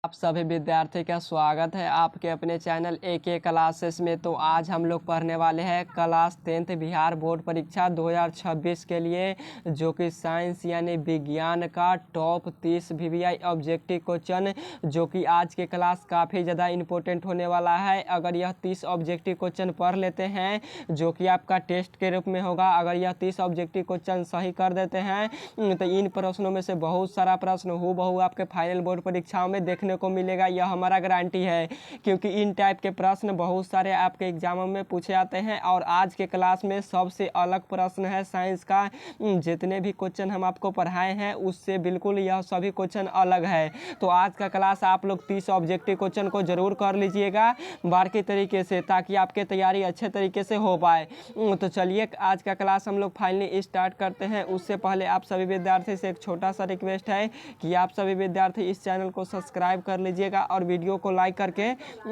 आप सभी विद्यार्थी का स्वागत है आपके अपने चैनल AK क्लासेस में। तो आज हम लोग पढ़ने वाले हैं क्लास 10th बिहार बोर्ड परीक्षा 2026 के लिए, जो कि साइंस यानी विज्ञान का टॉप 30 VVI ऑब्जेक्टिव क्वेश्चन, जो कि आज के क्लास काफ़ी ज़्यादा इम्पोर्टेंट होने वाला है। अगर यह 30 ऑब्जेक्टिव क्वेश्चन पढ़ लेते हैं, जो कि आपका टेस्ट के रूप में होगा, अगर यह 30 ऑब्जेक्टिव क्वेश्चन सही कर देते हैं तो इन प्रश्नों में से बहुत सारा प्रश्न हूबहू आपके फाइनल बोर्ड परीक्षाओं में देखने को मिलेगा। यह हमारा गारंटी है, क्योंकि इन टाइप के प्रश्न बहुत सारे आपके एग्जामों में पूछे जाते हैं। और आज के क्लास में सबसे अलग प्रश्न है साइंस का। जितने भी क्वेश्चन हम आपको पढ़ाए हैं उससे बिल्कुल यह सभी क्वेश्चन अलग है। तो आज का क्लास आप लोग 30 ऑब्जेक्टिव क्वेश्चन को जरूर कर लीजिएगा बारीकी तरीके से, ताकि आपकी तैयारी अच्छे तरीके से हो पाए। तो चलिए आज का क्लास हम लोग फाइनली स्टार्ट करते हैं। उससे पहले आप सभी विद्यार्थी से एक छोटा सा रिक्वेस्ट है कि आप सभी विद्यार्थी इस चैनल को सब्सक्राइब कर लीजिएगा और वीडियो को लाइक करके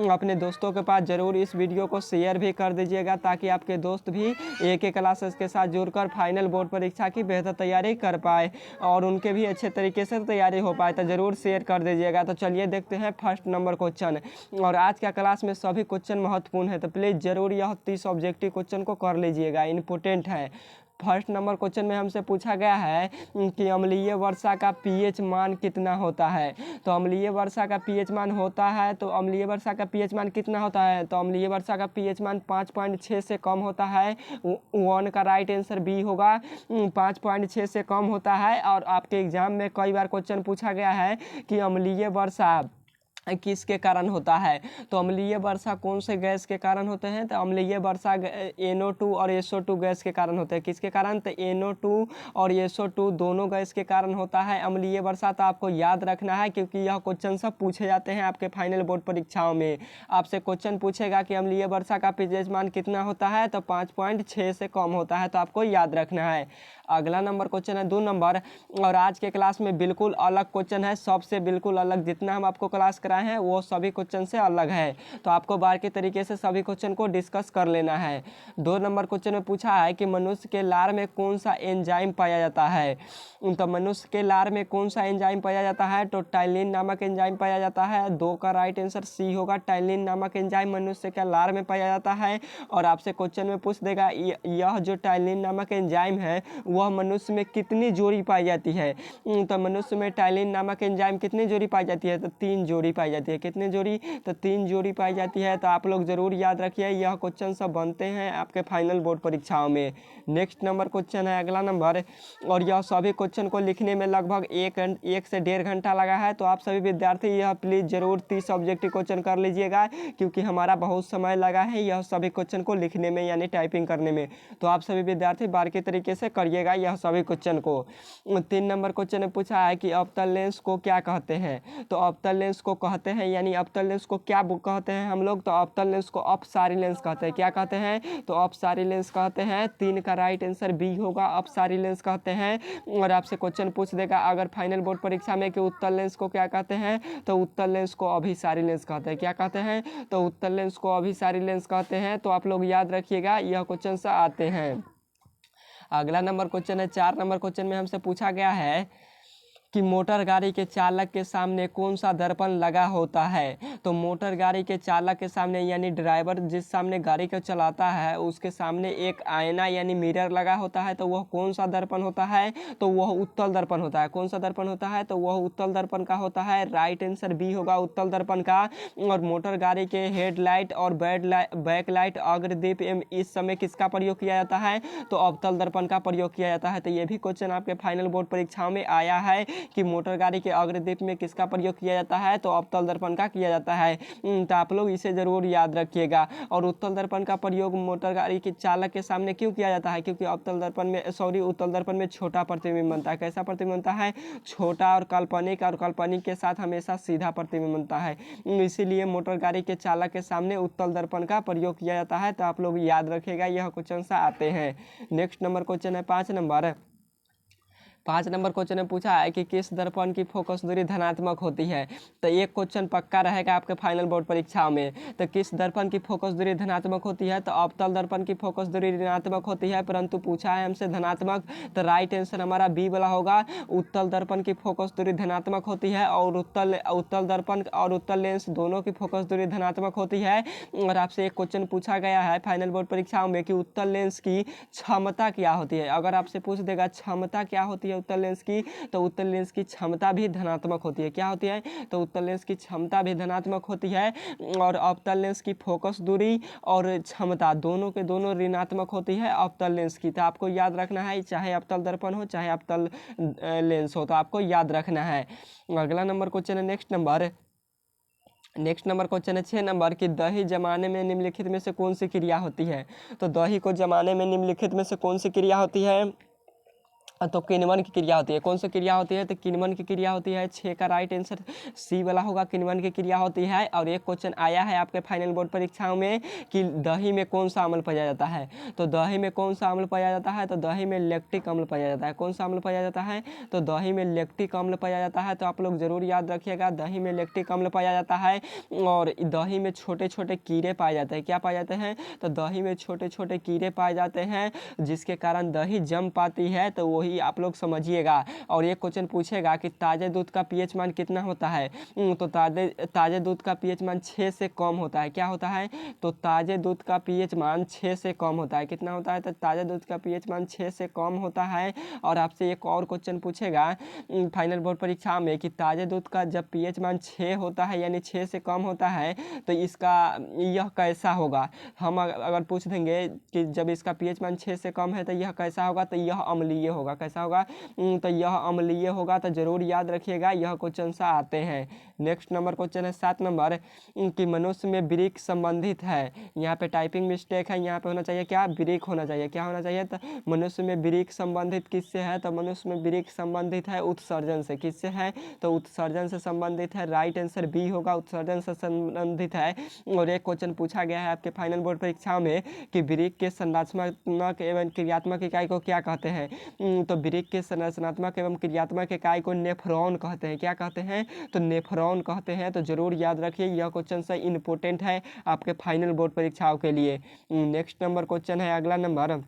अपने दोस्तों के पास जरूर इस वीडियो को शेयर भी कर दीजिएगा, ताकि आपके दोस्त भी AK क्लासेस के साथ जुड़कर फाइनल बोर्ड परीक्षा की बेहतर तैयारी कर पाए और उनके भी अच्छे तरीके से तैयारी हो पाए। तो जरूर शेयर कर दीजिएगा। तो चलिए देखते हैं फर्स्ट नंबर क्वेश्चन। और आज का क्लास में सभी क्वेश्चन महत्वपूर्ण है, तो प्लीज़ जरूर यह 30 ऑब्जेक्टिव क्वेश्चन को कर लीजिएगा, इम्पोर्टेंट है। फर्स्ट नंबर क्वेश्चन में हमसे पूछा गया है कि अम्लीय वर्षा का pH मान कितना होता है। तो अम्लीय वर्षा का pH मान होता है, तो अम्लीय वर्षा का pH मान कितना होता है, तो अम्लीय वर्षा का pH मान 5.6 से कम होता है। 1 का राइट आंसर बी होगा, 5.6 से कम होता है। और आपके एग्जाम में कई बार क्वेश्चन पूछा गया है कि अम्लीय वर्षा किसके कारण होता है। तो अम्लीय वर्षा कौन से गैस के कारण होते हैं, तो अम्लीय वर्षा NO2 और SO2 गैस के कारण होते हैं। किसके कारण, तो NO2 और SO2 दोनों गैस के कारण होता है अम्लीय वर्षा। तो आपको याद रखना है, क्योंकि यह क्वेश्चन सब पूछे जाते हैं आपके फाइनल बोर्ड परीक्षाओं में। आपसे क्वेश्चन पूछेगा कि अम्लीय वर्षा का pH मान कितना होता है, तो 5.6 से कम होता है। तो आपको याद रखना है। अगला नंबर क्वेश्चन है 2 नंबर, और आज के क्लास में बिल्कुल अलग क्वेश्चन है, सबसे बिल्कुल अलग। जितना हम आपको क्लास कराए हैं वो सभी क्वेश्चन से अलग है, तो आपको बारीकी तरीके से सभी क्वेश्चन को डिस्कस कर लेना है। 2 नंबर क्वेश्चन में पूछा है कि मनुष्य के लार में कौन सा एंजाइम पाया जाता है। तो मनुष्य के लार में कौन सा एंजाइम पाया जाता है, तो टाइलिन नामक एंजाइम पाया जाता है। 2 का राइट आंसर सी होगा, टाइलिन नामक एंजाइम मनुष्य के लार में पाया जाता है। और आपसे क्वेश्चन में पूछ देगा यह जो टाइलिन नामक एंजाइम है वह मनुष्य में कितनी जोड़ी पाई जाती है। तो मनुष्य में टाइलिन नामक एंजाइम कितनी जोड़ी पाई जाती है, तो 3 जोड़ी पाई जाती है। कितनी जोड़ी, तो 3 जोड़ी पाई जाती है। तो आप लोग जरूर याद रखिए, यह क्वेश्चन सब बनते हैं आपके फाइनल बोर्ड परीक्षाओं में। नेक्स्ट नंबर क्वेश्चन है अगला नंबर, और यह सभी क्वेश्चन को लिखने में लगभग 1 से 1.5 घंटा लगा है। तो आप सभी विद्यार्थी यह प्लीज़ जरूर 30 ऑब्जेक्टिव क्वेश्चन कर लीजिएगा, क्योंकि हमारा बहुत समय लगा है यह सभी क्वेश्चन को लिखने में यानी टाइपिंग करने में। तो आप सभी विद्यार्थी बारीकी तरीके से करिएगा यह सभी क्वेश्चन को। 3 नंबर क्वेश्चन में पूछा है कि अवतल लेंस को क्या कहते हैं। तो अवतल लेंस को कहते हैं, यानी अवतल लेंस को क्या कहते हैं हम लोग, तो अवतल लेंस को अपसारी लेंस कहते हैं। क्या कहते हैं, तो अपसारी लेंस कहते हैं। 3 का राइट आंसर बी होगा, अपसारी लेंस कहते हैं। और आपसे क्वेश्चन पूछ देगा अगर फाइनल बोर्ड परीक्षा में कि उत्तल लेंस को क्या कहते हैं, तो उत्तल लेंस को अभिसारी लेंस कहते हैं। क्या कहते हैं, तो उत्तल लेंस को अभिसारी लेंस कहते हैं। तो आप लोग याद रखिएगा, यह क्वेश्चन से आते हैं। अगला नंबर क्वेश्चन है 4 नंबर क्वेश्चन में हमसे पूछा गया है कि मोटर गाड़ी के चालक के सामने कौन सा दर्पण लगा होता है। तो मोटर गाड़ी के चालक के सामने यानी ड्राइवर जिस सामने गाड़ी को चलाता है उसके सामने एक आईना यानी मिरर लगा होता है। तो वह कौन सा दर्पण होता है, तो वह उत्तल दर्पण होता है। कौन सा दर्पण होता है, तो वह उत्तल दर्पण का होता है। राइट आंसर बी होगा, उत्तल दर्पण का। और मोटर गाड़ी के हेडलाइट और बैक लाइट अग्रदीप इस समय किसका प्रयोग किया जाता है, तो अवतल दर्पण का प्रयोग किया जाता है। तो ये भी क्वेश्चन आपके फाइनल बोर्ड परीक्षाओं में आया है कि मोटर गाड़ी के अग्रदीप में किसका प्रयोग किया जाता है, तो अवतल दर्पण का किया जाता है। तो आप लोग इसे जरूर याद रखिएगा। और उत्तल दर्पण का प्रयोग मोटर गाड़ी के चालक के सामने क्यों किया जाता है, क्योंकि उत्तल दर्पण में छोटा प्रतिबिंब बनता है। कैसा प्रतिबिंब बनता है, छोटा और काल्पनिक के साथ हमेशा सीधा प्रतिबिंब बनता है। इसीलिए मोटर गाड़ी के चालक के सामने उत्तल दर्पण का प्रयोग किया जाता है। तो आप लोग याद रखिएगा, यह क्वेश्चन से आते हैं। नेक्स्ट नंबर क्वेश्चन है 5 नंबर। 5 नंबर क्वेश्चन में पूछा है कि किस दर्पण की फोकस दूरी धनात्मक होती है। तो एक क्वेश्चन पक्का रहेगा आपके फाइनल बोर्ड परीक्षाओं में। तो किस दर्पण की फोकस दूरी धनात्मक होती है, तो अवतल दर्पण की फोकस दूरी ऋणात्मक होती है, परंतु पूछा है हमसे धनात्मक। तो राइट आंसर हमारा बी वाला होगा। उत्तल दर्पण की फोकस दूरी धनात्मक होती है और उत्तल दर्पण और उत्तल लेंस दोनों की फोकस दूरी धनात्मक होती है। और आपसे एक क्वेश्चन पूछा गया है फाइनल बोर्ड परीक्षाओं में कि उत्तल लेंस की क्षमता क्या होती है। अगर आपसे पूछ देगा क्षमता क्या होती है उत्तल लेंस की, तो उत्तल लेंस की क्षमता भी धनात्मक होती है। क्या होती है, तो उत्तल लेंस की क्षमता भी धनात्मक होती है। और अवतल लेंस की फोकस दूरी और क्षमता दोनों के दोनों ऋणात्मक होती है अवतल लेंस की। तो आपको याद रखना है, चाहे अवतल दर्पण हो चाहे अवतल लेंस हो, तो आपको याद रखना है। अगला नंबर क्वेश्चन है नेक्स्ट नंबर क्वेश्चन है 6 नंबर की दही जमाने में निम्नलिखित में से कौन सी क्रिया होती है। तो दही को जमाने में निम्नलिखित में से कौन सी क्रिया होती है, तो किण्वन की क्रिया होती है। कौन सी क्रिया होती है, तो किण्वन की क्रिया होती है। 6 का राइट आंसर सी वाला होगा, किण्वन की क्रिया होती है। और एक क्वेश्चन आया है आपके फाइनल बोर्ड परीक्षाओं में कि दही में कौन सा अम्ल पाया जाता है। तो दही में कौन सा अम्ल पाया जाता है, तो दही में लैक्टिक अम्ल पाया जाता है। कौन सा अम्ल पाया जाता है, तो दही में लैक्टिक अम्ल पाया जाता है। तो आप लोग जरूर याद रखिएगा, दही में लैक्टिक अम्ल पाया जाता है। और दही में छोटे छोटे कीड़े पाए जाते हैं। क्या पाए जाते हैं, तो दही में छोटे छोटे कीड़े पाए जाते हैं, जिसके कारण दही जम पाती है। तो वही आप लोग समझिएगा। और एक क्वेश्चन पूछेगा कि ताजे दूध का पीएच मान कितना होता है। तो ताजे दूध का पीएच मान 6 से कम होता है। क्या होता है, तो ताजे दूध का पीएच मान 6 से कम होता है। कितना होता है, तो ताजे दूध का पीएच मान 6 से कम होता है। और आपसे एक और क्वेश्चन पूछेगा फाइनल बोर्ड परीक्षा में कि ताजे दूध का जब पीएच मान 6 होता है यानी 6 से कम होता है, तो इसका यह कैसा होगा। हम अगर पूछ देंगे कि जब इसका पीएच मान 6 से कम है तो यह कैसा होगा, तो यह अम्लीय होगा। कैसा होगा, तो यह अम्लीय होगा। तो जरूर याद रखिएगा, यह क्वेश्चन सा आते हैं। नेक्स्ट नंबर क्वेश्चन है 7 नंबर कि मनुष्य में वृक्क संबंधित है। यहाँ पे टाइपिंग मिस्टेक है, यहाँ पे होना चाहिए क्या, वृक्क होना चाहिए। क्या होना चाहिए, तो मनुष्य में वृक्क संबंधित किससे है, तो मनुष्य में वृक्क संबंधित है उत्सर्जन से। किससे है, तो उत्सर्जन से संबंधित है। राइट आंसर बी होगा, उत्सर्जन से संबंधित है। और एक क्वेश्चन पूछा गया है आपके फाइनल बोर्ड परीक्षाओं में कि वृक्क के संरचनात्मक एवं क्रियात्मक इकाई को क्या कहते हैं। तो वृक्क के संरचनात्मक एवं क्रियात्मक इकाई को नेफ्रॉन कहते हैं। क्या कहते हैं, तो नेफ्रॉन कहते हैं। तो जरूर याद रखिए, यह क्वेश्चन से इंपॉर्टेंट है आपके फाइनल बोर्ड परीक्षाओं के लिए। नेक्स्ट नंबर क्वेश्चन है अगला नंबर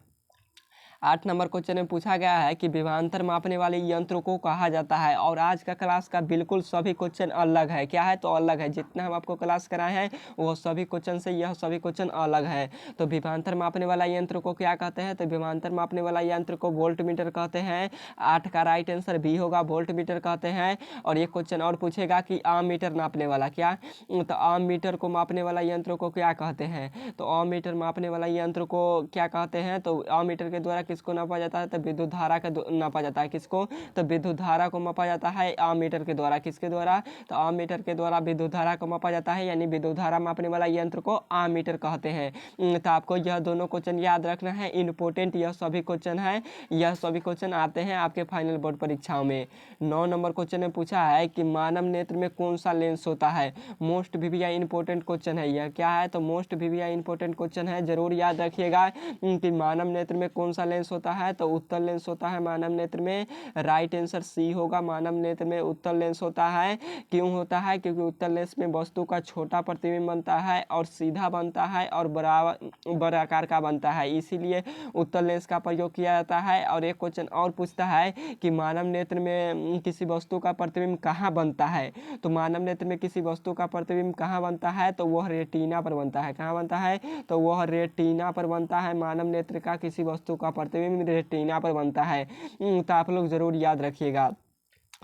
8 नंबर क्वेश्चन में पूछा गया है कि विभवांतर मापने वाले यंत्र को कहा जाता है। और आज का क्लास का बिल्कुल सभी क्वेश्चन अलग है। क्या है, तो अलग है। जितना हम आपको क्लास कराए हैं वो सभी क्वेश्चन से यह सभी क्वेश्चन अलग है। तो विभवांतर मापने वाला यंत्र को क्या कहते हैं, तो विभवांतर मापने वाला यंत्र को वोल्ट मीटर कहते हैं। 8 का राइट आंसर बी होगा, वोल्ट मीटर कहते हैं। और एक क्वेश्चन और पूछेगा कि आम मीटर नापने वाला क्या, तो आम मीटर को मापने वाला यंत्र को क्या कहते हैं। तो आम मीटर मापने वाला यंत्र को क्या कहते हैं, तो आम मीटर के द्वारा किसको नापा जाता है, तो विद्युत धारा का नापा जाता है। किसको, तो विद्युत धारा को मापा जाता है आम मीटर के द्वारा। किसके द्वारा, तो आम मीटर के द्वारा विद्युत धारा को मापा जाता है, यानी विद्युत धारा मापने वाला यंत्र को आम मीटर कहते हैं। तो आपको यह दोनों क्वेश्चन याद रखना है, इंपॉर्टेंट यह सभी क्वेश्चन है। यह सभी क्वेश्चन आते हैं आपके फाइनल बोर्ड परीक्षाओं में। 9 नंबर क्वेश्चन में पूछा है कि मानव नेत्र में कौन सा लेंस होता है। मोस्ट वीवीआई इंपॉर्टेंट क्वेश्चन है। यह क्या है, तो मोस्ट वीवीआई इंपॉर्टेंट क्वेश्चन है। जरूर याद रखिएगा कि मानव नेत्र में कौन सा लेंस होता है, तो उत्तल लेंस होता है मानव नेत्र में। राइट आंसर सी होगा, मानव नेत्र में उत्तल लेंस होता है। क्यों होता है, क्योंकि उत्तल लेंस में वस्तु का छोटा प्रतिबिंब बनता है और सीधा बनता है और बड़े आकार का बनता है, इसीलिए उत्तल लेंस का प्रयोग किया जाता है। और एक क्वेश्चन और पूछता है कि मानव नेत्र में किसी वस्तु का प्रतिबिंब कहाँ बनता है। तो मानव नेत्र में किसी वस्तु का प्रतिबिंब कहाँ बनता है, तो वह रेटिना पर बनता है। कहाँ बनता है, तो वह रेटिना पर बनता है। मानव नेत्र का किसी वस्तु का प्रतिबिंब रेटिना पर बनता है। तो आप लोग जरूर याद रखिएगा।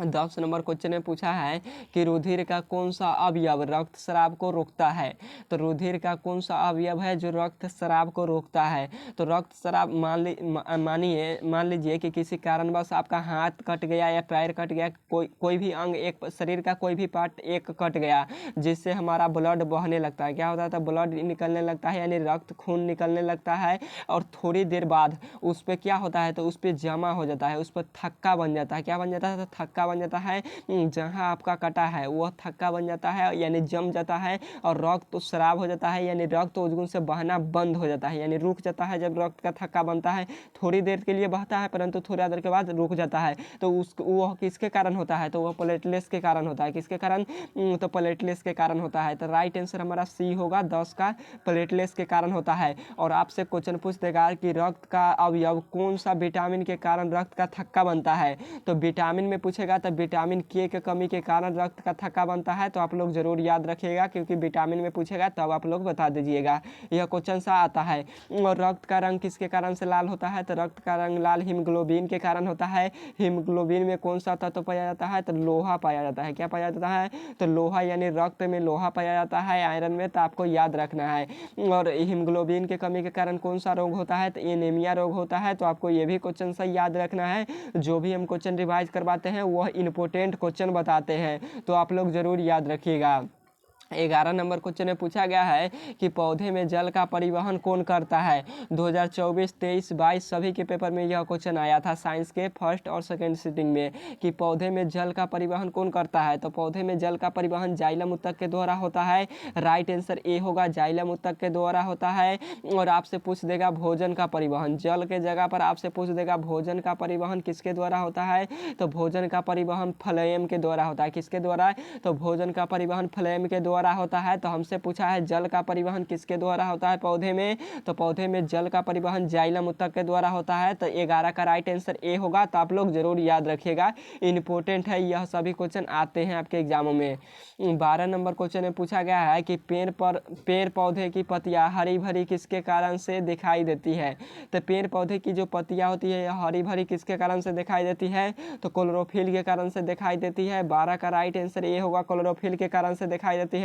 10 नंबर क्वेश्चन में पूछा है कि रुधिर का कौन सा अवयव रक्त स्राव को रोकता है। तो रुधिर का कौन सा अवयव है जो रक्त स्राव को रोकता है। तो रक्त स्राव मान लीजिए कि किसी कारणवश आपका हाथ कट गया या पैर कट गया, कोई भी अंग, एक शरीर का कोई भी पार्ट एक कट गया, जिससे हमारा ब्लड बहने लगता है। क्या होता है, तो ब्लड निकलने लगता है, यानी रक्त खून निकलने लगता है। और थोड़ी देर बाद उस पर क्या होता है, तो उस पर जमा हो जाता है, उस पर थक्का बन जाता है। क्या बन जाता है, तो थक्का क्या बन जाता है, जहाँ आपका कटा है वह थक्का बन जाता है यानी जम जाता है, और रक्त तो स्राव हो जाता है यानी रक्त उजगुन से बहना बंद हो जाता है यानी रुक जाता है। जब रक्त का थक्का बनता है थोड़ी देर के लिए बहता है परंतु थोड़ा देर के बाद रुक जाता है, तो वह किसके कारण होता है, तो वह प्लेटलेट्स के कारण होता है। किसके कारण, तो प्लेटलेट्स के कारण होता है। तो राइट आंसर हमारा सी होगा, 10 का प्लेटलेट्स के कारण होता है। और आपसे क्वेश्चन पूछ देगा कि रक्त का अवयव कौन सा विटामिन के कारण रक्त का थक्का बनता है, तो विटामिन में पूछेगा तो विटामिन के कमी के कारण रक्त का थक्का बनता है। तो आप लोग जरूर याद रखिएगा क्योंकि विटामिन में पूछेगा तब आप लोग बता दीजिएगा, यह क्वेश्चन सा आता है। और रक्त का रंग किसके कारण से लाल होता है, तो रक्त का रंग लाल हीमोग्लोबिन के कारण होता है। हीमोग्लोबिन में कौन सा तत्व पाया जाता है, तो लोहा पाया जाता है। क्या पाया जाता है, तो लोहा यानी रक्त में लोहा पाया जाता है आयरन में, तो आपको याद रखना है। और हीमोग्लोबिन की कमी के कारण कौन सा रोग होता है, तो एनीमिया रोग होता है। तो आपको ये भी क्वेश्चन सही याद रखना है। जो भी हम क्वेश्चन रिवाइज करवाते हैं वह इंपॉर्टेंट क्वेश्चन बताते हैं, तो आप लोग जरूर याद रखिएगा। 11 नंबर क्वेश्चन में पूछा गया है कि पौधे में जल का परिवहन कौन करता है। 2024, 23, 22 सभी के पेपर में यह क्वेश्चन आया था, साइंस के फर्स्ट और सेकंड सिटिंग में, कि पौधे में जल का परिवहन कौन करता है। तो पौधे में जल का परिवहन जाइलम उत्तक के द्वारा होता है। राइट आंसर ए होगा, जाइलम उत्तक के द्वारा होता है। और आपसे पूछ देगा भोजन का परिवहन, जल के जगह पर आपसे पूछ देगा भोजन का परिवहन किसके द्वारा होता है, तो भोजन का परिवहन फ्लोएम के द्वारा होता है। किसके द्वारा, तो भोजन का परिवहन फ्लोएम के द्वारा होता है। तो हमसे पूछा है जल का परिवहन किसके द्वारा होता है पौधे में, तो पौधे में जल का परिवहन जाइलम उत्तक के द्वारा होता है। तो 11 का राइट आंसर ए होगा। तो आप लोग जरूर याद रखिएगा, इंपॉर्टेंट है, यह सभी क्वेश्चन आते हैं आपके एग्जामों में। 12 नंबर क्वेश्चन में पूछा गया है कि पेड़ पौधे की पत्तियां हरी भरी किसके कारण से दिखाई देती है। तो पेड़ पौधे की जो पत्तियां होती है यह हरी भरी किसके कारण से दिखाई देती है, तो क्लोरोफिल के कारण से दिखाई देती है। 12 का राइट आंसर ए होगा, क्लोरोफिल के कारण से दिखाई देती है।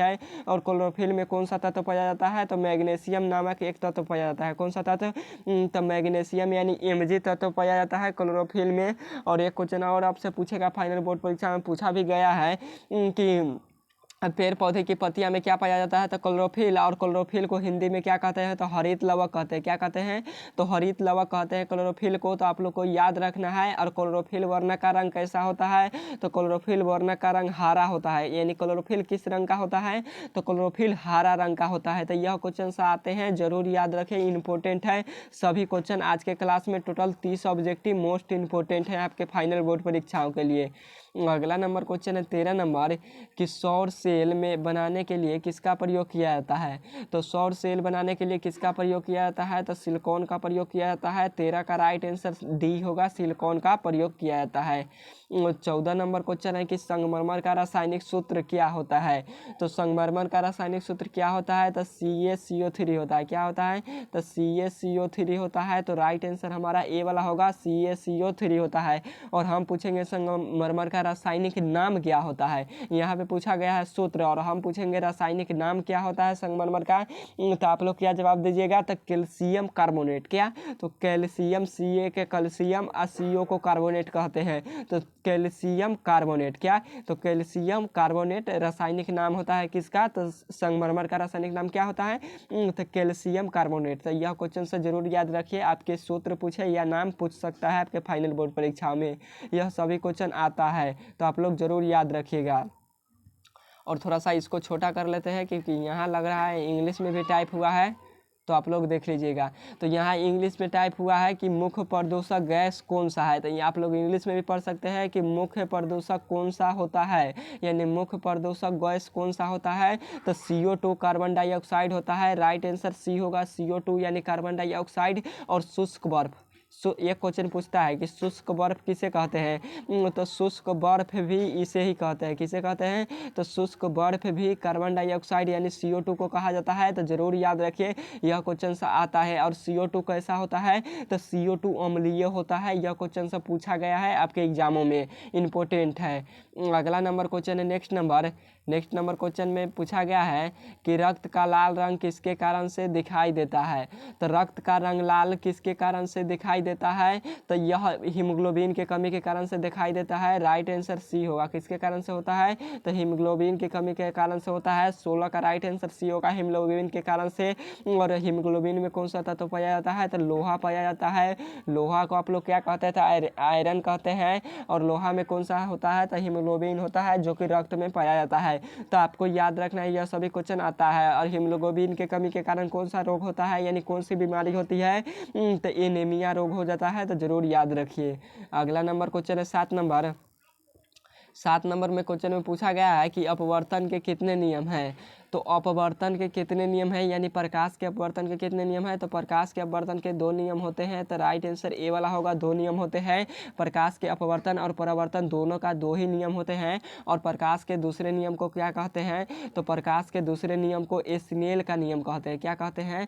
और क्लोरोफिल में कौन सा तत्व पाया जाता है, तो मैग्नीशियम नामक एक तत्व पाया जाता है। कौन सा तत्व, तो मैग्नीशियम यानी Mg तत्व पाया जाता है क्लोरोफिल में। और एक क्वेश्चन और आपसे पूछेगा, फाइनल बोर्ड परीक्षा में पूछा भी गया है कि पेड़ पौधे की पत्तियां में क्या पाया जाता है, तो क्लोरोफिल। और क्लोरोफिल को हिंदी में क्या कहते हैं, तो हरित लवक कहते हैं। क्या कहते हैं, तो हरित लवक कहते हैं क्लोरोफिल को। तो आप लोग को याद रखना है। और क्लोरोफिल वर्ण का रंग कैसा होता है, तो क्लोरोफिल वर्ण का रंग हरा होता है। यानी क्लोरोफिल किस रंग का होता है, तो क्लोरोफिल हरा रंग का होता है। तो यह क्वेश्चन से आते हैं, जरूर याद रखें, इंपॉर्टेंट है सभी क्वेश्चन आज के क्लास में। टोटल 30 ऑब्जेक्टिव मोस्ट इंपॉर्टेंट है आपके फाइनल बोर्ड परीक्षाओं के लिए। अगला नंबर क्वेश्चन है 13 नंबर, कि सौर सेल में बनाने के लिए किसका प्रयोग किया जाता है। तो सौर सेल बनाने के लिए किसका प्रयोग किया जाता है, तो सिलिकॉन का प्रयोग किया जाता है। 13 का राइट आंसर डी होगा, सिलिकॉन का प्रयोग किया जाता है। 14 नंबर क्वेश्चन है कि संगमरमर का रासायनिक सूत्र क्या होता है। तो संगमरमर का रासायनिक सूत्र क्या होता है, तो CaCO3 होता है। क्या होता है, तो CaCO3 होता है। तो राइट आंसर हमारा ए वाला होगा, CaCO3 होता है। और हम पूछेंगे संगमरमर का रासायनिक नाम क्या होता है। यहाँ पे पूछा गया है सूत्र, और हम पूछेंगे रासायनिक नाम क्या होता है संगमरमर का। तो आप लोग क्या जवाब दीजिएगा, तो कैल्शियम कार्बोनेट। क्या, तो कैल्शियम, Ca के कैल्शियम और CO को कार्बोनेट कहते हैं। तो कैल्शियम कार्बोनेट। क्या, तो कैल्शियम कार्बोनेट रासायनिक नाम होता है किसका, तो संगमरमर का रासायनिक नाम क्या होता है, तो कैल्शियम कार्बोनेट। तो यह क्वेश्चन से जरूर याद रखिए, आपके सूत्र पूछे या नाम पूछ सकता है आपके फाइनल बोर्ड परीक्षा में, यह सभी क्वेश्चन आता है। तो आप लोग जरूर याद रखिएगा। और थोड़ा सा इसको छोटा कर लेते हैं क्योंकि यहाँ लग रहा है इंग्लिश में भी टाइप हुआ है, तो आप लोग देख लीजिएगा। तो यहाँ इंग्लिश में टाइप हुआ है कि मुख्य प्रदूषक गैस कौन सा है। तो ये आप लोग इंग्लिश में भी पढ़ सकते हैं कि मुख्य प्रदूषक कौन सा होता है, यानी मुख्य प्रदूषक गैस कौन सा होता है, तो CO2 कार्बन डाइऑक्साइड होता है। राइट आंसर सी होगा, CO2 यानी कार्बन डाइऑक्साइड। और शुष्क बर्फ, एक क्वेश्चन पूछता है कि शुष्क बर्फ किसे कहते हैं, तो शुष्क बर्फ भी इसे ही कहते हैं। किसे कहते हैं, तो शुष्क बर्फ भी कार्बन डाइऑक्साइड यानी CO2 को कहा जाता है। तो जरूर याद रखिए, यह क्वेश्चन से आता है। और CO2 कैसा होता है, तो CO2 अम्लीय होता है। यह क्वेश्चन से पूछा गया है आपके एग्जामों में, इंपॉर्टेंट है। अगला नंबर क्वेश्चन है next number next number question में पूछा गया है कि रक्त का लाल रंग किसके कारण से दिखाई देता है। तो रक्त का रंग लाल किसके कारण से दिखाई देता है, तो यह हीमोग्लोबिन के कमी के कारण से दिखाई देता है। राइट आंसर सी होगा। किसके कारण से होता है, तो हीमोग्लोबिन की कमी के कारण से होता है। 16 का राइट आंसर सी होगा, हीमोग्लोबिन के कारण से। और हीमोग्लोबिन में कौन सा तत्व पाया जाता है, तो लोहा पाया जाता है। लोहा को आप लोग क्या कहते हैं, तो आयरन कहते हैं। और लोहा में कौन सा होता है, तो हीमोग्लोबिन होता है, जो कि रक्त में पाया जाता है। तो आपको याद रखना है, यह सभी क्वेश्चन आता है। और हीमोग्लोबिन के कमी के कारण कौन सा रोग होता है, यानी कौन सी बीमारी होती है, तो एनीमिया रोग हो जाता है। तो जरूर याद रखिए। अगला नंबर क्वेश्चन है 7 नंबर में क्वेश्चन में पूछा गया है कि अपवर्तन के कितने नियम हैं। तो अपवर्तन के कितने नियम हैं, यानी प्रकाश के अपवर्तन के कितने नियम हैं। तो प्रकाश के अपवर्तन के 2 नियम होते हैं। तो राइट आंसर ए वाला होगा, 2 नियम होते हैं। प्रकाश के अपवर्तन और परावर्तन दोनों का 2 ही नियम होते हैं। और प्रकाश के दूसरे नियम को क्या कहते हैं, तो प्रकाश के दूसरे नियम को स्नेल का नियम कहते हैं। क्या कहते हैं,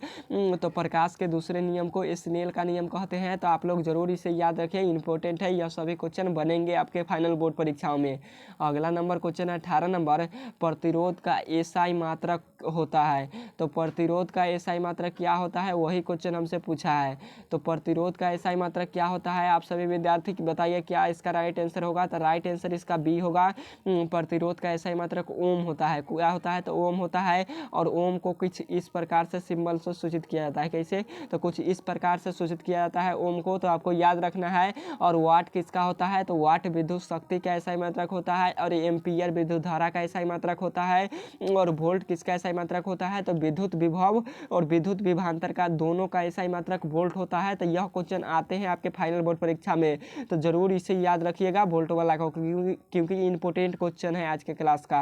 तो प्रकाश के दूसरे नियम को स्नेल का नियम कहते हैं। तो आप लोग जरूर इसे याद रखिए, इंपॉर्टेंट है। यह सभी क्वेश्चन बनेंगे आपके फाइनल बोर्ड परीक्षाओं में। अगला नंबर क्वेश्चन है 18 नंबर, प्रतिरोध का एसआई मात्रक होता है। तो प्रतिरोध का एसआई मात्रक क्या होता है, वही क्वेश्चन हमसे पूछा है। तो प्रतिरोध का एसआई मात्रक क्या होता है, आप सभी विद्यार्थी बताइए क्या इसका राइट आंसर होगा। तो राइट आंसर इसका बी होगा। प्रतिरोध का एसआई मात्रक ओम होता है। क्या होता है, तो ओम होता है। और ओम को कुछ इस प्रकार से सिंबल से सूचित किया जाता है। कैसे, तो कुछ इस प्रकार से सूचित किया जाता है ओम को। तो आपको याद रखना है। और वाट किसका होता है, तो वाट विद्युत शक्ति का एसआई मात्रक होता है। और एम्पियर विद्युत धारा का एसआई मात्रक होता है। और वोल्ट किसका एसआई मात्रक होता है, तो विद्युत विभव और विद्युत विभवांतर का दोनों का एसआई मात्रक वोल्ट होता है। तो यह क्वेश्चन आते हैं आपके फाइनल बोर्ड परीक्षा में। तो जरूर इसे याद रखिएगा, वोल्ट वाला को, क्योंकि इंपॉर्टेंट क्वेश्चन है आज के क्लास का।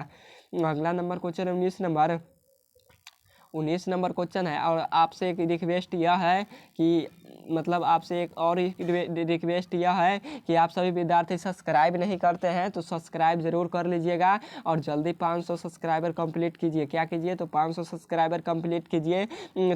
अगला नंबर क्वेश्चन है 19 नंबर क्वेश्चन है। और आपसे एक रिक्वेस्ट यह है कि मतलब आपसे एक और रिक्वेस्ट यह है कि आप सभी विद्यार्थी सब्सक्राइब नहीं करते हैं, तो सब्सक्राइब ज़रूर कर लीजिएगा। और जल्दी 500 सब्सक्राइबर कंप्लीट कीजिए। क्या कीजिए, तो 500 सब्सक्राइबर कंप्लीट कीजिए,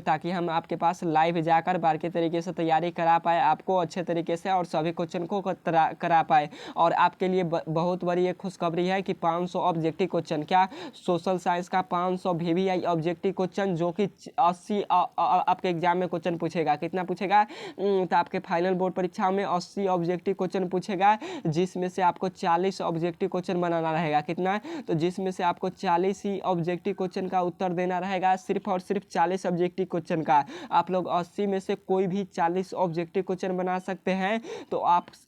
ताकि हम आपके पास लाइव जाकर बारीकी तरीके से तैयारी करा पाए, आपको अच्छे तरीके से, और सभी क्वेश्चन को करा पाए। और आपके लिए बहुत बड़ी एक खुशखबरी है कि 500 ऑब्जेक्टिव क्वेश्चन, क्या सोशल साइंस का 500 VVI ऑब्जेक्टिव क्वेश्चन, जो कि 80 आपके एग्जाम में क्वेश्चन पूछेगा। कितना पूछेगा, तो आपके फाइनल बोर्ड परीक्षा में 80 ऑब्जेक्टिव क्वेश्चन पूछेगा, जिसमें से आपको 40 ऑब्जेक्टिव क्वेश्चन बनाना रहेगा। कितना, तो जिसमें से आपको 40 ही ऑब्जेक्टिव क्वेश्चन का उत्तर देना रहेगा, सिर्फ और सिर्फ 40 ऑब्जेक्टिव क्वेश्चन का। आप लोग 80 में से कोई भी 40 ऑब्जेक्टिव क्वेश्चन बना सकते हैं। तो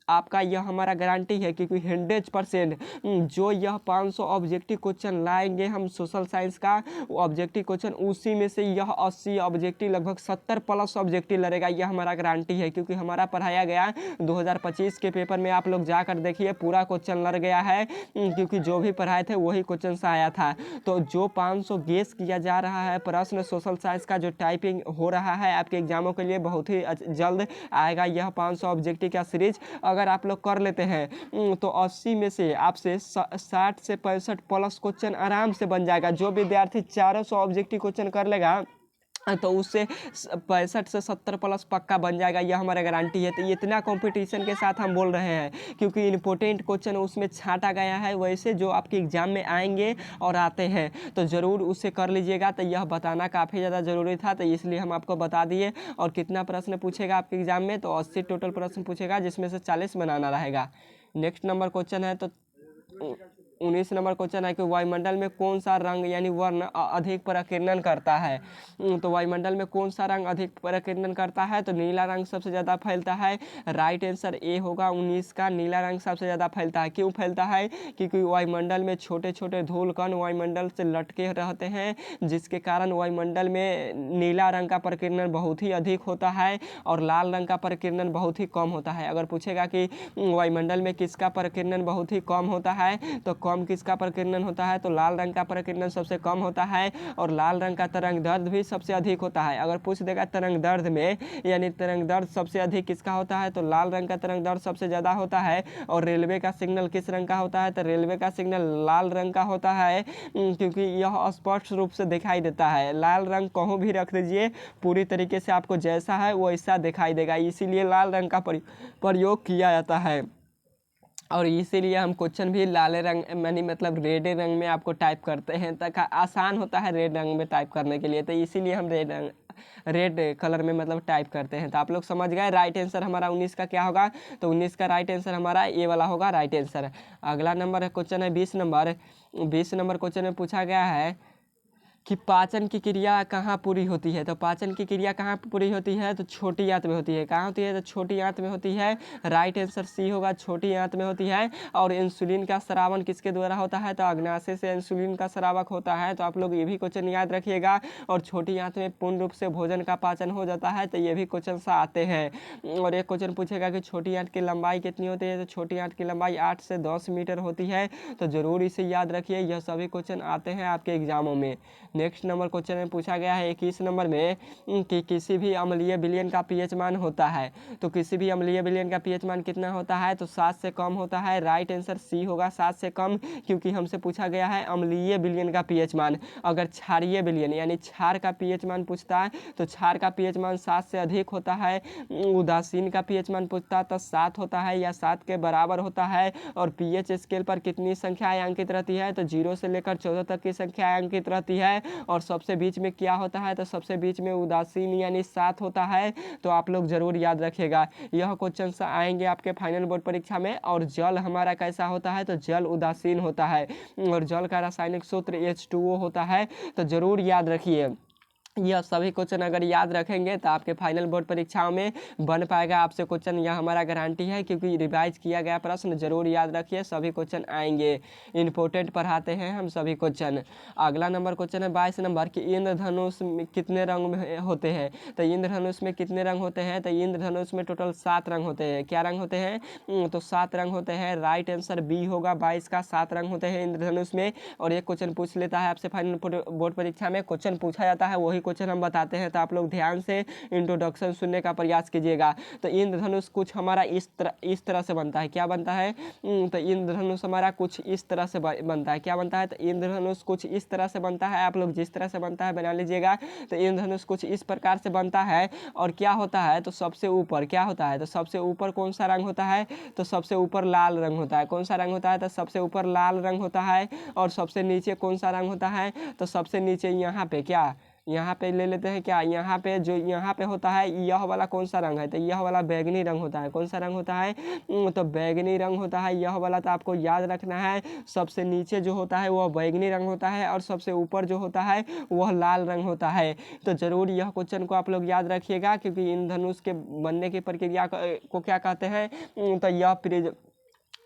आपका यह हमारा गारंटी है, क्योंकि 100% जो यह 500 ऑब्जेक्टिव क्वेश्चन लाएंगे हम सोशल साइंस का ऑब्जेक्टिव क्वेश्चन, उसी में से यह 80 ऑब्जेक्टिव, लगभग 70 प्लस ऑब्जेक्टिव लड़ेगा। यह हमारा गारंटी है, क्योंकि हमारा पढ़ाया गया 2025 के पेपर में, आप लोग जाकर देखिए पूरा क्वेश्चन लड़ गया है, क्योंकि जो भी पढ़ाए थे वही क्वेश्चन से आया था। तो जो 500 गेस किया जा रहा है प्रश्न सोशल साइंस का, जो टाइपिंग हो रहा है आपके एग्जामों के लिए, बहुत ही जल्द आएगा यह 500 ऑब्जेक्टिव का सीरीज। अगर आप लोग कर लेते हैं तो 80 में से आपसे 60 से 65 प्लस क्वेश्चन आराम से बन जाएगा। जो विद्यार्थी 400 ऑब्जेक्टिव क्वेश्चन कर लेगा, तो उससे 65 से 70 प्लस पक्का बन जाएगा। यह हमारा गारंटी है। तो इतना कंपटीशन के साथ हम बोल रहे हैं, क्योंकि इंपॉर्टेंट क्वेश्चन उसमें छांटा गया है, वैसे जो आपके एग्जाम में आएंगे और आते हैं, तो ज़रूर उससे कर लीजिएगा। तो यह बताना काफ़ी ज़्यादा ज़रूरी था, तो इसलिए हम आपको बता दिए। और कितना प्रश्न पूछेगा आपके एग्जाम में, तो 80 टोटल प्रश्न पूछेगा, जिसमें से 40 बनाना रहेगा। नेक्स्ट नंबर क्वेश्चन है, तो 19 नंबर क्वेश्चन है कि वायुमंडल में कौन सा रंग यानी वर्ण अधिक प्रकीर्णन करता है। तो वायुमंडल में कौन सा रंग अधिक प्रकीर्णन करता है, तो नीला रंग सबसे ज़्यादा फैलता है। राइट आंसर ए होगा 19 का, नीला रंग सबसे ज़्यादा फैलता है। क्यों फैलता है, क्योंकि वायुमंडल में छोटे छोटे धूल कण वायुमंडल से लटके रहते हैं, जिसके कारण वायुमंडल में नीला रंग का प्रकीर्णन बहुत ही अधिक होता है, और लाल रंग का प्रकीर्णन बहुत ही कम होता है। अगर पूछेगा कि वायुमंडल में किसका प्रकीर्णन बहुत ही कम होता है, तो कम किसका प्रकीर्णन होता है, तो लाल रंग का प्रकीर्णन सबसे कम होता है। और लाल रंग का तरंग दैर्ध्य भी सबसे अधिक होता है। अगर पूछ देगा तरंग दैर्ध्य में, यानी तरंग दैर्ध्य सबसे अधिक किसका होता है, तो लाल रंग का तरंग दैर्ध्य सबसे ज़्यादा होता है। और रेलवे का सिग्नल किस रंग का होता है, तो रेलवे का सिग्नल लाल रंग का होता है, क्योंकि यह स्पष्ट रूप से दिखाई देता है। लाल रंग कहूँ भी रख दीजिए, पूरी तरीके से आपको जैसा है वैसा दिखाई देगा, इसीलिए लाल रंग का प्रयोग किया जाता है। और इसीलिए हम क्वेश्चन भी लाल रंग यानी मतलब रेड रंग में आपको टाइप करते हैं, तक आसान होता है रेड रंग में टाइप करने के लिए, तो इसीलिए हम रेड कलर में मतलब टाइप करते हैं। तो आप लोग समझ गए राइट आंसर हमारा 19 का क्या होगा। तो 19 का राइट आंसर हमारा ये वाला होगा राइट आंसर। अगला नंबर है क्वेश्चन है 20 नंबर। 20 नंबर क्वेश्चन में पूछा गया है कि पाचन की क्रिया कहाँ पूरी होती है। तो पाचन की क्रिया कहाँ पूरी होती है, तो छोटी आंत में होती है। कहाँ होती है, तो छोटी आंत में होती है। राइट आंसर सी होगा, छोटी आंत में होती है। और इंसुलिन का स्रावन किसके द्वारा होता है, तो अग्नाशय से इंसुलिन का स्रावक होता है। तो आप लोग ये भी क्वेश्चन याद रखिएगा। और छोटी आंत में पूर्ण रूप से भोजन का पाचन हो जाता है, तो ये भी क्वेश्चन सा आते हैं। और एक क्वेश्चन पूछेगा कि छोटी आंत की लंबाई कितनी होती है, तो छोटी आंत की लंबाई 8 से 10 मीटर होती है। तो जरूर इसे याद रखिए, यह सभी क्वेश्चन आते हैं आपके एग्जामों में। नेक्स्ट नंबर क्वेश्चन में पूछा गया है 21 नंबर में कि किसी भी अम्लीय विलयन का पीएच मान होता है। तो किसी भी अम्लीय विलयन का पीएच मान कितना होता है, तो 7 से कम होता है। राइट आंसर सी होगा 7 से कम, क्योंकि हमसे पूछा गया है अम्लीय विलयन का पीएच मान। अगर क्षारीय विलयन यानी क्षार का पीएच मान पूछता है तो क्षार का पीएच मान 7 से अधिक होता है। उदासीन का पीएच मान पूछता है तो 7 होता है या 7 के बराबर होता है। और पीएच स्केल पर कितनी संख्याएं अंकित रहती है, तो 0 से लेकर 14 तक की संख्याएं अंकित रहती है। और सबसे बीच में क्या होता है, तो सबसे बीच में उदासीन यानी 7 होता है। तो आप लोग जरूर याद रखिएगा, यह क्वेश्चन आएंगे आपके फाइनल बोर्ड परीक्षा में। और जल हमारा कैसा होता है, तो जल उदासीन होता है। और जल का रासायनिक सूत्र H2O होता है। तो जरूर याद रखिए, यह सभी क्वेश्चन अगर याद रखेंगे तो आपके फाइनल बोर्ड परीक्षाओं में बन पाएगा आपसे क्वेश्चन, यह हमारा गारंटी है। क्योंकि रिवाइज किया गया प्रश्न जरूर याद रखिए, सभी क्वेश्चन आएंगे। इंपॉर्टेंट पढ़ाते हैं हम सभी क्वेश्चन। अगला नंबर क्वेश्चन है 22 नंबर कि इंद्रधनुष में कितने रंग में होते हैं। तो इंद्रधनुष में कितने रंग होते हैं, तो इंद्रधनुष में टोटल 7 रंग होते हैं। क्या रंग होते हैं, तो 7 रंग होते हैं। राइट आंसर बी होगा 22 का, 7 रंग होते हैं इंद्रधनुष में। और एक क्वेश्चन पूछ लेता है आपसे फाइनल बोर्ड परीक्षा में, क्वेश्चन पूछा जाता है वही क्वेश्चन हम बताते हैं। तो आप लोग ध्यान से इंट्रोडक्शन सुनने का प्रयास कीजिएगा। तो इंद्रधनुष कुछ हमारा इस तरह से बनता है। क्या बनता है, तो इंद्रधनुष हमारा कुछ इस तरह से बनता है। क्या बनता है, तो इंद्रधनुष कुछ इस तरह से बनता है। आप लोग जिस तरह से बनता है बना लीजिएगा। तो इंद्रधनुष कुछ इस प्रकार से बनता है। और क्या होता है, तो सबसे ऊपर क्या होता है, तो सबसे ऊपर कौन सा रंग होता है, तो सबसे ऊपर लाल रंग होता है। कौन सा रंग होता है, तो सबसे ऊपर लाल रंग होता है। और सबसे नीचे कौन सा रंग होता है, तो सबसे नीचे यहाँ पे क्या, यहाँ पे ले लेते हैं क्या, यहाँ पे जो यहाँ पे होता है यह वाला कौन सा रंग है, तो यह वाला बैगनी रंग होता है। कौन सा रंग होता है, तो बैगनी रंग होता है यह वाला। तो आपको याद रखना है, सबसे नीचे जो होता है वह बैगनी रंग होता है और सबसे ऊपर जो होता है वह लाल रंग होता है। तो जरूर यह क्वेश्चन को आप लोग याद रखिएगा, क्योंकि इन धनुष के बनने की प्रक्रिया को क्या कहते हैं, तो यह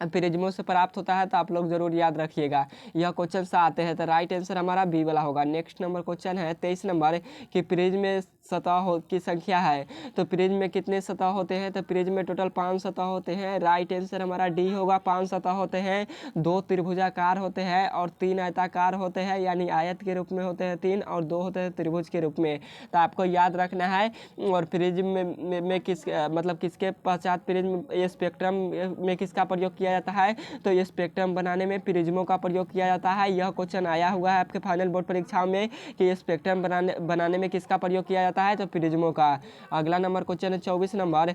प्रिज्मों से प्राप्त होता है। तो आप लोग जरूर याद रखिएगा, यह क्वेश्चन से आते हैं। तो राइट आंसर हमारा बी वाला होगा। नेक्स्ट नंबर क्वेश्चन है 23 नंबर कि प्रिज्म में सतह की संख्या है। तो प्रिज्म में कितने सतह होते हैं, तो प्रिज्म में टोटल 5 सतह होते हैं। राइट आंसर हमारा डी होगा, 5 सतह होते हैं। 2 त्रिभुजाकार होते हैं और 3 आयताकार होते हैं, यानी आयत के रूप में होते हैं 3 और 2 होते हैं त्रिभुज के रूप में। तो आपको याद रखना है। और प्रिज्म में किस मतलब किसके पश्चात प्रिज्म स्पेक्ट्रम में किसका प्रयोग किया जाता है, तो ये स्पेक्ट्रम बनाने में प्रिज्मों का प्रयोग किया जाता है। यह क्वेश्चन आया हुआ है आपके फाइनल बोर्ड परीक्षाओं में कि स्पेक्ट्रम बनाने में किसका प्रयोग किया जाता है, तो प्रिज्मों का। अगला नंबर क्वेश्चन है 24 नंबर।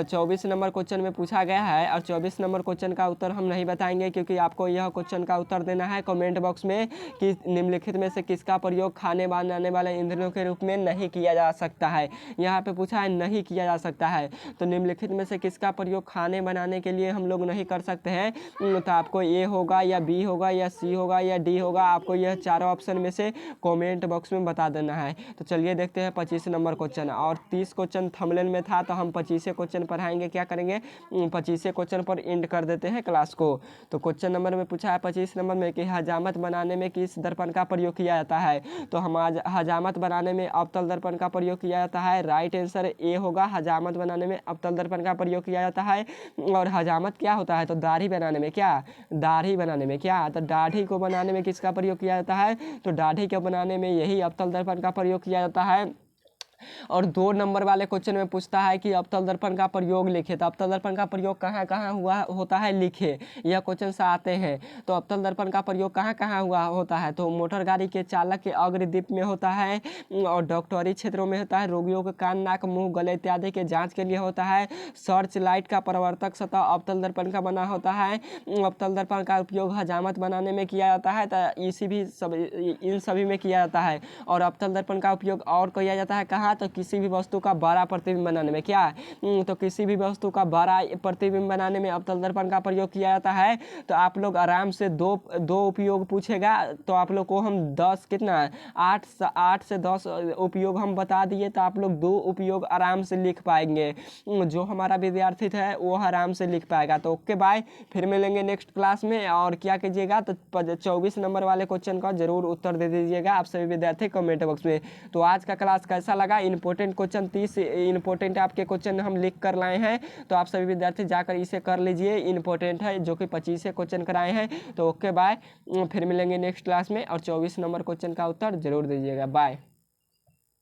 24 नंबर क्वेश्चन में पूछा गया है। और 24 नंबर क्वेश्चन का उत्तर हम नहीं बताएंगे, क्योंकि आपको यह क्वेश्चन का उत्तर देना है कमेंट बॉक्स में कि निम्नलिखित में से किसका प्रयोग खाने बनाने वाले ईंधनों के रूप में नहीं किया जा सकता है। यहाँ पे पूछा है नहीं किया जा सकता है, तो निम्नलिखित में से किसका प्रयोग खाने बनाने के लिए हम लोग नहीं कर सकते हैं। तो आपको ए होगा या बी होगा या सी होगा या डी होगा, आपको यह चारों ऑप्शन में से कमेंट बॉक्स में बता देना है। तो चलिए देखते हैं 25 नंबर क्वेश्चन। और 30 क्वेश्चन थंबनेल में था, तो हम 25 क्वेश्चन पढ़ाएंगे। क्या करेंगे, 25 क्वेश्चन पर एंड कर देते हैं क्लास को। तो क्वेश्चन नंबर में पूछा है 25 नंबर में कि हजामत बनाने में किस दर्पण का प्रयोग किया जाता है। तो हम हजामत बनाने में अवतल दर्पण का प्रयोग किया जाता है। राइट आंसर ए होगा, हजामत बनाने में अवतल दर्पण का प्रयोग किया जाता है। और हजामत क्या होता है, तो दाढ़ी बनाने में क्या, दाढ़ी बनाने में क्या, तो दाढ़ी को बनाने में किसका प्रयोग किया जाता है, तो दाढ़ी को बनाने में यही अवतल दर्पण का प्रयोग किया जाता है। और 2 नंबर वाले क्वेश्चन में पूछता है कि अवतल दर्पण का प्रयोग लिखे। तो अवतल दर्पण का प्रयोग कहाँ कहाँ हुआ होता है, लिखे। यह क्वेश्चन से आते हैं। तो अवतल दर्पण का प्रयोग कहाँ कहाँ हुआ होता है, तो मोटर गाड़ी के चालक के अग्रदीप में होता है, और डॉक्टरी क्षेत्रों में होता है, रोगियों के कान नाक मुंह गले इत्यादि के जांच के लिए होता है, सर्च लाइट का परावर्तक सतह अवतल दर्पण का बना होता है, अवतल दर्पण का उपयोग हजामत बनाने में किया जाता है। तो इन सभी में किया जाता है। और अवतल दर्पण का उपयोग और किया जाता है कहाँ, तो किसी भी वस्तु का बड़ा प्रतिबिंब बनाने में। क्या तो किसी भी वस्तु का बड़ा प्रतिबिंब बनाने में अवतल दर्पण का प्रयोग किया जाता है। तो आप लोग आराम से दो उपयोग पूछेगा तो आप लोग को हम 10 कितना 8 से 10 उपयोग हम बता दिए, तो आप लोग 2 उपयोग आराम से लिख पाएंगे। जो हमारा विद्यार्थी है वो आराम से लिख पाएगा। तो ओके बाय, फिर मिलेंगे नेक्स्ट क्लास में। और क्या कीजिएगा, तो 24 नंबर वाले क्वेश्चन का जरूर उत्तर दे दीजिएगा आप सभी विद्यार्थी कमेंट बॉक्स में। तो आज का क्लास कैसा लगा, इंपॉर्टेंट क्वेश्चन 30 इंपॉर्टेंट आपके क्वेश्चन हम लिख कर लाए हैं। तो आप सभी विद्यार्थी जाकर इसे कर लीजिए, इंपॉर्टेंट है, जो कि 25 क्वेश्चन कराए हैं। तो ओके बाय, फिर मिलेंगे नेक्स्ट क्लास में। और 24 नंबर क्वेश्चन का उत्तर जरूर दीजिएगा। बाय।